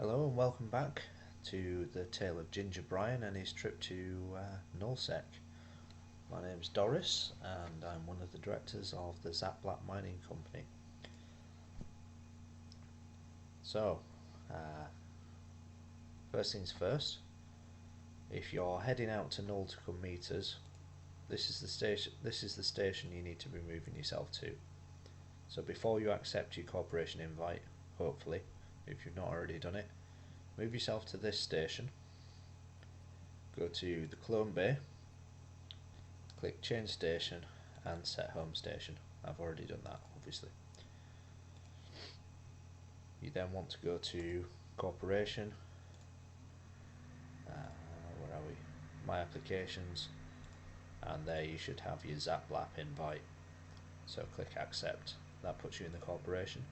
Hello and welcome back to the tale of Ginger Brian and his trip to Nul Sec. My name's Doris and I'm one of the directors of the Zapblat Mining Company. So, first things first, if you're heading out to Null to come meet us, this is the station you need to be moving yourself to. So before you accept your corporation invite, hopefully, if you've not already done it, move yourself to this station, go to the clone bay, click change station and set home station. I've already done that, obviously. You then want to go to corporation, where are we, my applications, and there you should have your Zapblap invite. So click accept, that puts you in the corporation.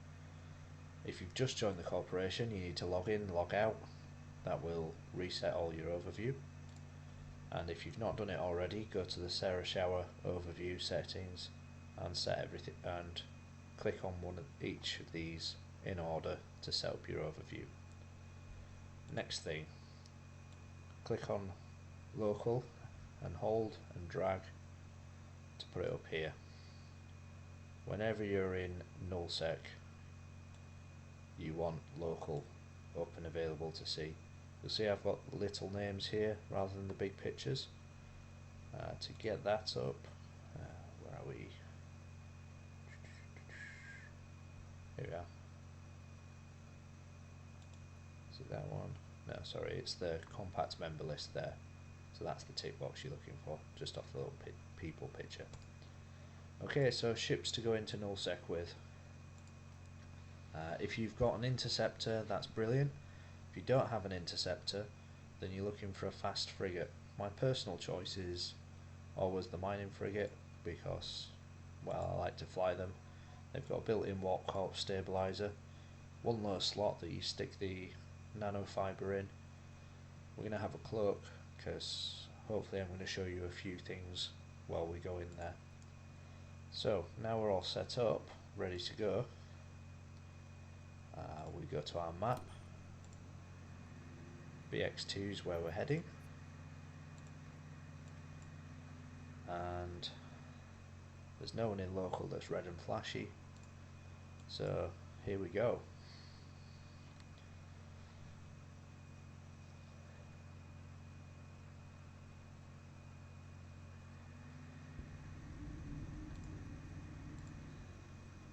If you've just joined the corporation, you need to log in, log out. That will reset all your overview. And if you've not done it already, go to the Sarah Shower overview settings and set everything and click on one of each of these in order to set up your overview. Next thing, click on local and hold and drag to put it up here. Whenever you're in Nul Sec, you want local up and available to see. You'll see I've got little names here rather than the big pictures. To get that up, where are we? Here we are. Is it that one? No, sorry, it's the compact member list there. So that's the tick box you're looking for, just off the little people picture. Okay, so ships to go into Nul Sec with. If you've got an interceptor, that's brilliant. If you don't have an interceptor, then you're looking for a fast frigate. My personal choice is always the mining frigate because, well, I like to fly them. They've got a built-in warp corp stabilizer, one low slot that you stick the nanofiber in. We're going to have a cloak because hopefully I'm going to show you a few things while we go in there. So now we're all set up, ready to go. We go to our map. BX2 is where we're heading, and there's no one in local that's red and flashy, so here we go.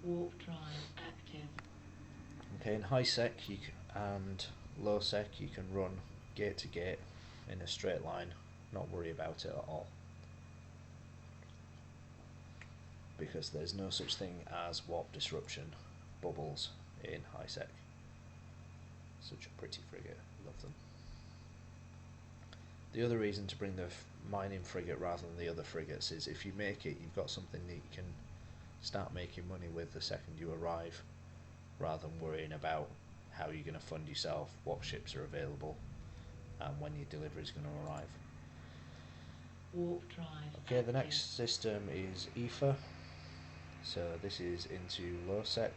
Warp drive active. Okay, in high sec and low sec you can run gate to gate in a straight line, not worry about it at all, because there's no such thing as warp disruption bubbles in high sec. Such a pretty frigate, love them. The other reason to bring the mining frigate rather than the other frigates is if you make it, you've got something that you can start making money with the second you arrive, rather than worrying about how you're going to fund yourself, what ships are available, and when your delivery is going to arrive. Warp drive okay, active. The next system is ether. So this is into low sec.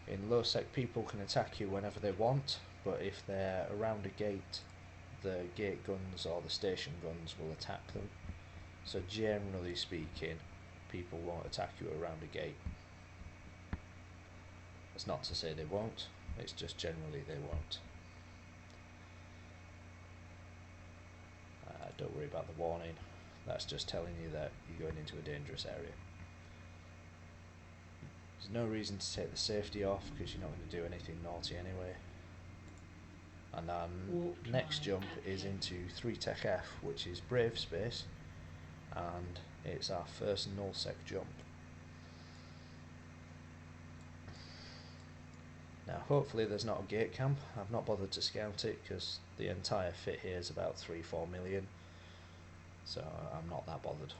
In low sec, people can attack you whenever they want, but if they're around a gate, the gate guns or the station guns will attack them. So generally speaking, people won't attack you around a gate. That's not to say they won't, it's just generally they won't. Don't worry about the warning, that's just telling you that you're going into a dangerous area. There's no reason to take the safety off because you're not going to do anything naughty anyway. And our next jump is into 3 Tech F, which is Brave Space, and it's our first Nul Sec jump. Now hopefully there's not a gate camp. I've not bothered to scout it because the entire fit here is about 3-4 million, so I'm not that bothered.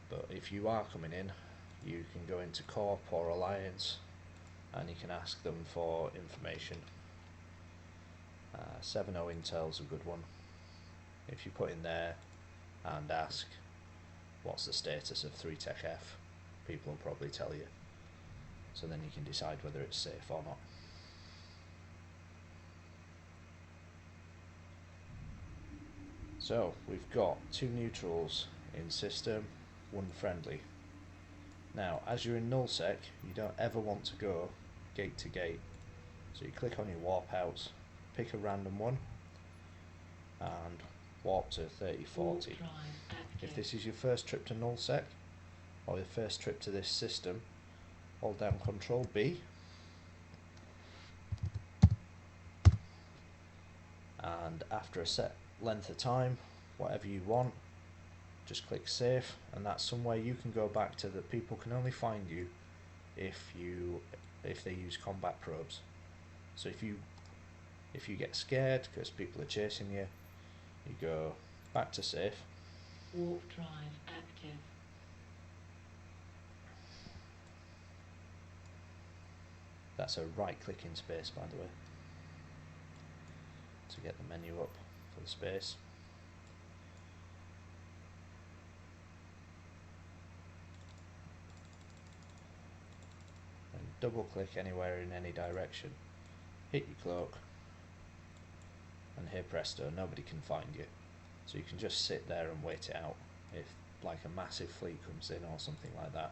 But if you are coming in, you can go into Corp or Alliance and you can ask them for information. 7.0 Intel's a good one. If you put in there and ask what's the status of 3 Tech F, people will probably tell you. so then you can decide whether it's safe or not. So we've got 2 neutrals in system, 1 friendly. Now as you're in Nul Sec, you don't ever want to go gate to gate, so you click on your warp outs, pick a random one and warp to 3040. If this is your first trip to Nul Sec or your first trip to this system, hold down Control B and after a set length of time, whatever you want, just click save, and that's somewhere you can go back to that people can only find you if they use combat probes. So if you get scared because people are chasing you, you go back to safe. Warp drive active. That's a right click in space, by the way, to get the menu up for the space. And double click anywhere in any direction, hit your cloak, and here presto, nobody can find you. So you can just sit there and wait it out if like a massive fleet comes in or something like that.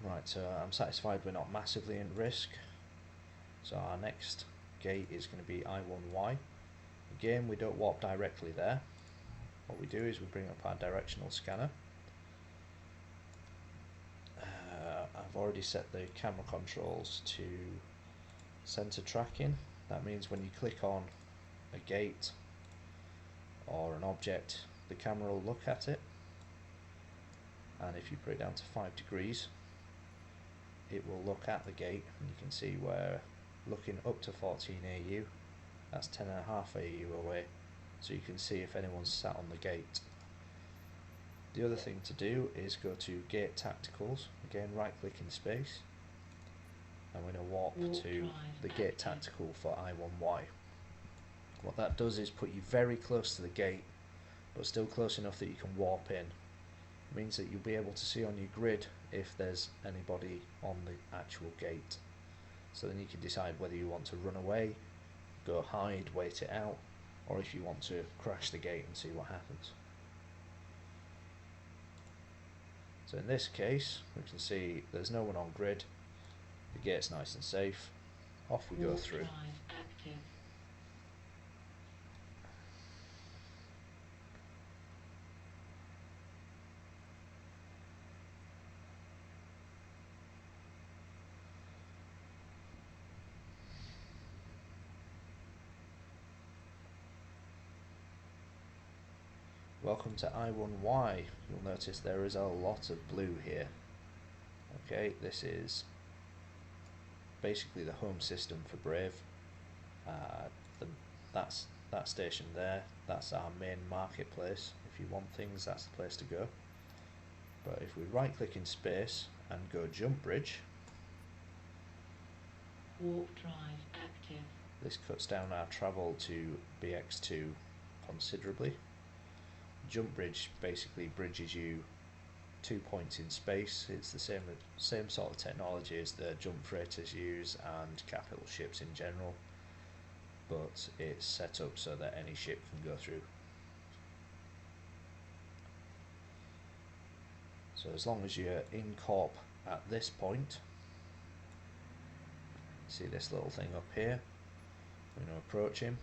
Right, so I'm satisfied we're not massively in risk. So our next gate is going to be I1Y. Again, we don't warp directly there. What we do is we bring up our directional scanner. I've already set the camera controls to center tracking. That means when you click on a gate or an object, the camera will look at it, and if you put it down to 5 degrees, it will look at the gate, and you can see we're looking up to 14 AU, that's 10.5 AU away, so you can see if anyone's sat on the gate. The other thing to do is go to Gate Tacticals, again right click in space, and we're going to warp to the Gate Tactical for I1Y. What that does is put you very close to the gate, but still close enough that you can warp in. It means that you'll be able to see on your grid if there's anybody on the actual gate. So then you can decide whether you want to run away, go hide, wait it out, or if you want to crash the gate and see what happens. So in this case, we can see there's no one on grid, the gate's nice and safe, off we go through. Welcome to I1Y. You'll notice there is a lot of blue here. Okay, this is basically the home system for Brave. That's that station there. That's our main marketplace. If you want things, that's the place to go. But if we right click in space and go jump bridge, warp drive active. This cuts down our travel to BX2 considerably. Jump bridge basically bridges you 2 points in space. It's the same sort of technology as the jump freighters use and capital ships in general, but it's set up so that any ship can go through. So as long as you're in corp at this point, see this little thing up here, we're going to approach him.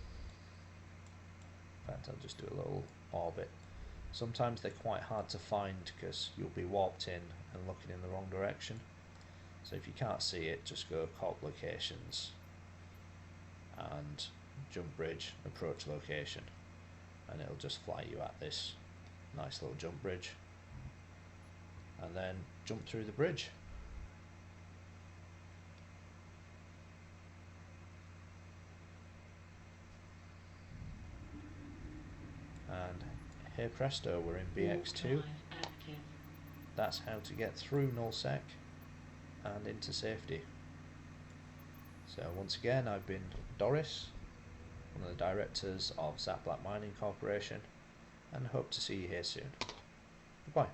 In fact, I'll just do a little orbit. Sometimes they're quite hard to find because you'll be warped in and looking in the wrong direction. So if you can't see it, just go corp locations and jump bridge, approach location, and it'll just fly you at this nice little jump bridge, and then jump through the bridge. And here presto, we're in BX2. That's how to get through Nul Sec and into safety. So once again, I've been Doris, one of the directors of Zap Black Mining Corporation, and hope to see you here soon. Goodbye.